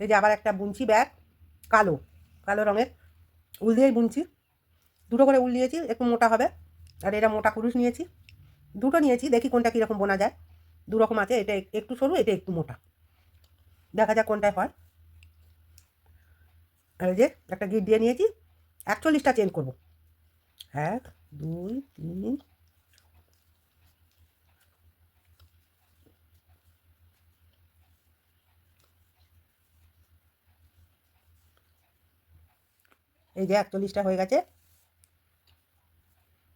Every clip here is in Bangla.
এই যে আবার একটা বুনছি ব্যাগ, কালো কালো রঙের উল দিয়েই বুনছি। দুটো করে উল নিয়েছি, একটু মোটা হবে। আর এটা মোটা কুরুশ নিয়েছি, দুটো নিয়েছি, দেখি কোনটা কীরকম বোনা যায়। দু রকম আছে, এটা একটু সরু, এটা একটু মোটা, দেখা যাক কোনটায় হয়। আর এই যে একটা গিট দিয়ে নিয়েছি, 41টা চেন করব। 1 2 3, এই যে 41টা হয়ে গেছে,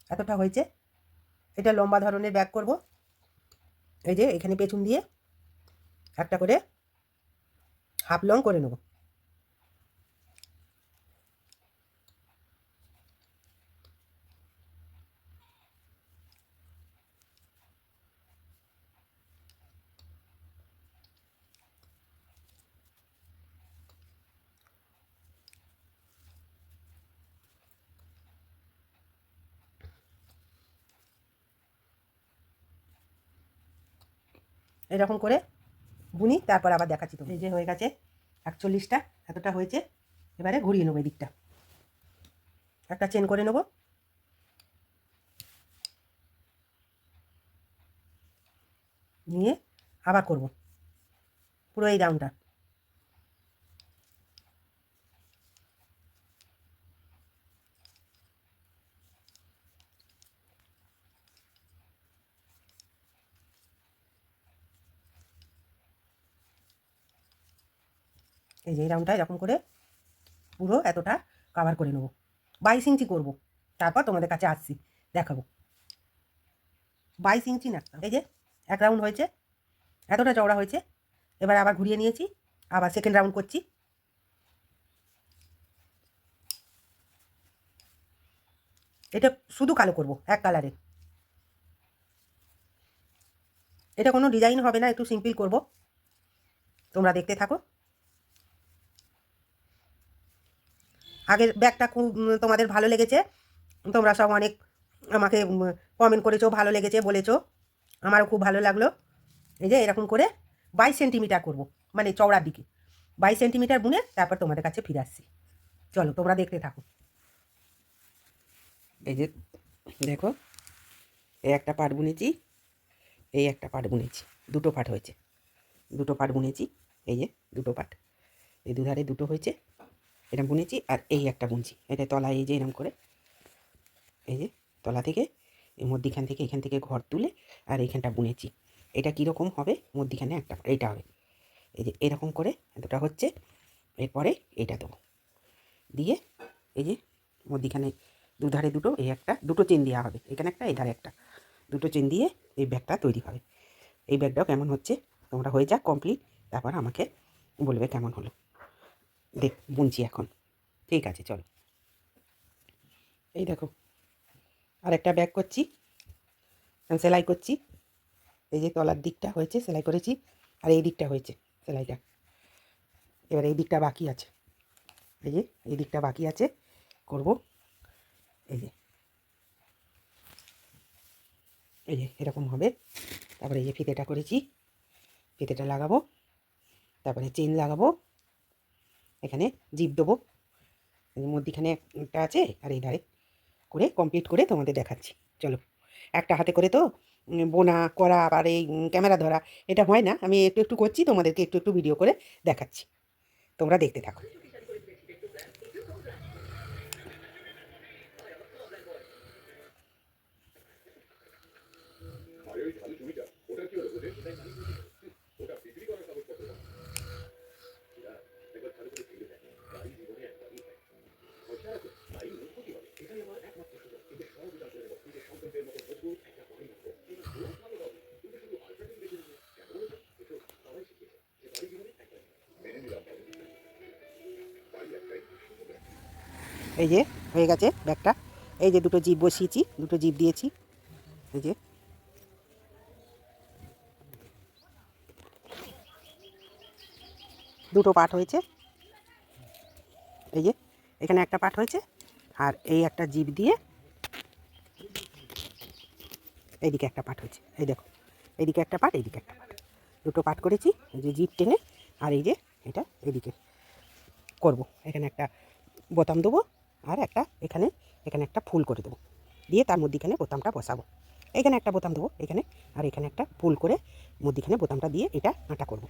এতটা হয়েছে। এটা লম্বা ধরনের ব্যাগ করব। এই যে এখানে পেছন দিয়ে একটা করে হাফ লং করে নেব। এরকম করে বুনি, তারপর আবার দেখাচ্ছি। তো এই যে হয়ে গেছে 41টা, এতটা হয়েছে। এবারে ঘুরিয়ে নেবো এই দিকটা, একটা চেন করে নেব, নিয়ে আবার করব পুরো এই রাউন্ডটা। এই যে এই রাউন্ডটা এরকম করে পুরো এতটা কভার করে নেব। 22 ইঞ্চি করব, তারপর তোমাদের কাছে আসছি, দেখাবো। 22 ইঞ্চি না, এই যে এক রাউন্ড হয়েছে, এতটা চওড়া হয়েছে। এবার আবার ঘুরিয়ে নিয়েছি, আবার সেকেন্ড রাউন্ড করছি। এটা শুধু কালো করব, এক কালারে। এটা কোনো ডিজাইন হবে না, একটু সিম্পল করব, তোমরা দেখতে থাকো। আগের ব্যাগটা খুব তোমাদের ভালো লেগেছে, তোমরা সব অনেক আমাকে কমেন্ট করেছো, ভালো লেগেছে বলেছো, আমারও খুব ভালো লাগলো। এই যে এরকম করে 22 সেন্টিমিটার করব, মানে চওড়ার দিকে 22 সেন্টিমিটার বুনে তারপর তোমাদের কাছে ফিরে আসছি। চলো তোমরা দেখতে থাকো। এই যে দেখো, এই একটা পাট বুনেছি, এই একটা পাট বুনেছি, দুটো পাট হয়েছে, দুটো পাট বুনেছি। এই যে দুটো পাট, এই দুধারে দুটো হয়েছে, এটা বুনেছি। আর এই একটা বুনছি, এটা তলায় এই যে এরকম করে, এই যে তলা থেকে এই মধ্যিখান থেকে এখান থেকে ঘর তুলে আর এইখানটা বুনেছি। এটা কীরকম হবে, মধ্যিখানে একটা এইটা হবে, এই যে এরকম করে এতটা হচ্ছে। এরপরে এইটা দেবো, দিয়ে এই যে মধ্যিখানে দুধারে দুটো, এই একটা দুটো চেন দেওয়া হবে, এখানে একটা এই ধারে একটা, দুটো চেন দিয়ে এই ব্যাগটা তৈরি হবে। এই ব্যাগটাও কেমন হচ্ছে তোমরা হয়ে যাক কমপ্লিট, তারপর আমাকে বলবে কেমন হলো। দেখ বুনছি এখন, ঠিক আছে চলো। এই দেখো আর একটা ব্যাগ করছি, সেলাই করছি। এই যে তলার দিকটা হয়েছে, সেলাই করেছি, আর এই দিকটা হয়েছে সেলাইটা। এবার এই দিকটা বাকি আছে, এই যে এই দিকটা বাকি আছে, করব। এই যে এই যে এরকম হবে। তারপরে এই যে ফিতেটা করেছি, ফিতেটা লাগাবো, তারপরে চেন লাগাবো, এখানে জিপ দেবো, মধ্যিখানে একটা আছে, আর এই ধারে করে কমপ্লিট করে তোমাদের দেখাচ্ছি। চলো, একটা হাতে করে তো বোনা করা আবার এই ক্যামেরা ধরা, এটা হয় না। আমি একটু একটু করছি, তোমাদেরকে একটু একটু ভিডিও করে দেখাচ্ছি, তোমরা দেখতে থাকো। এই যে হয়ে গেছে ব্যাগটা। এই যে দুটো জিপ বসিয়েছি, দুটো জিপ দিয়েছি, এই যে দুটো পার্ট হয়েছে। এই যে এখানে একটা পার্ট হয়েছে, আর এই একটা জিপ দিয়ে এইদিকে একটা পার্ট হয়েছে। এই দেখো, এইদিকে একটা পার্ট, এইদিকে একটা পার্ট, দুটো পার্ট করেছি। এই যে জিপ টেনে, আর এই যে এটা এদিকে করব। এখানে একটা বোতাম দেবো আর একটা এখানে এখানে একটা ফুল করে দেবো, দিয়ে তার মধ্যিখানে বোতামটা বসাবো। এখানে একটা বোতাম দেবো এখানে, আর এখানে একটা ফুল করে মধ্যিখানে বোতামটা দিয়ে এটা আটা করব।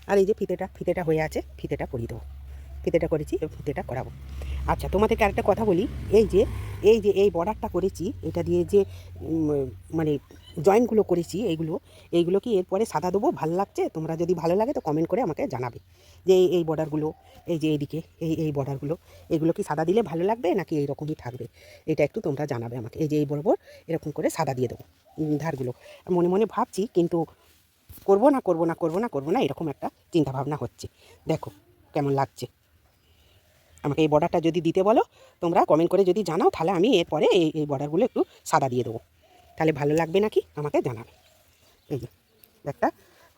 আর এই যে ফিতেটা হয়ে আছে, ফিতেটা পরিয়ে দেবো। ফিতেটা করেছি, ফিতেটা করাবো। আচ্ছা, তোমাদেরকে আরেকটা কথা বলি। এই যে এই বর্ডারটা করেছি, এটা দিয়ে যে মানে জয়েন্টগুলো করেছি, এইগুলো কি এরপরে সাদা দেবো? ভালো লাগছে? তোমরা যদি ভালো লাগে তো কমেন্ট করে আমাকে জানাবে যে এই বর্ডারগুলো, এই যে এইদিকে এই বর্ডারগুলো, এগুলো কি সাদা দিলে ভালো লাগবে নাকি এইরকমই থাকবে? এটা একটু তোমরা জানাবে আমাকে। এই যে এই বরাবর এরকম করে সাদা দিয়ে দেবো ধারগুলো। মনে মনে ভাবছি, কিন্তু করবো না এরকম একটা চিন্তাভাবনা হচ্ছে। দেখো কেমন লাগছে। আমাকে এই বর্ডারটা যদি দিতে বলো তোমরা কমেন্ট করে যদি জানাও, তাহলে আমি এরপরে এই বর্ডারগুলো একটু সাদা দিয়ে দেবো। তাহলে ভালো লাগবে নাকি আমাকে জানাবে। এই যে ব্যাগটা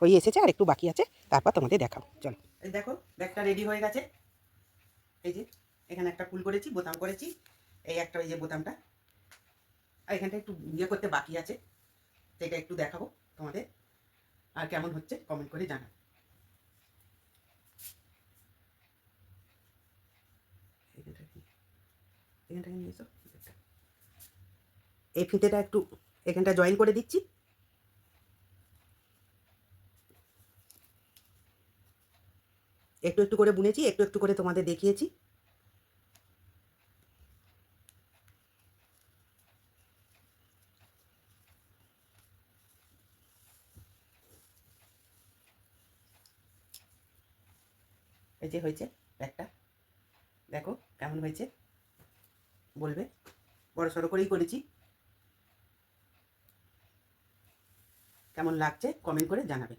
হয়ে এসেছে, আর একটু বাকি আছে, তারপর তোমাদের দেখাও। চলো, এই দেখো ব্যাগটা রেডি হয়ে গেছে। এই যে এখানে একটা ফুল করেছি, বোতাম করেছি, এই একটা এই যে বোতামটা, আর এখানটা একটু করতে বাকি আছে, সেটা একটু দেখাবো তোমাদের। আর কেমন হচ্ছে কমেন্ট করে জানাও। এখানটাকে নিয়ে এসো। এই ফিতেটা একটু এখানটা জয়েন করে দিচ্ছি। একটু একটু করে বুনেছি, একটু একটু করে তোমাদের দেখিয়েছি। এই যে হয়েছে ব্যাগটা, দেখো কেমন হয়েছে বলবে। বড় সড়ো করেই করেছি, কেমন লাগছে কমেন্ট করে জানাবে।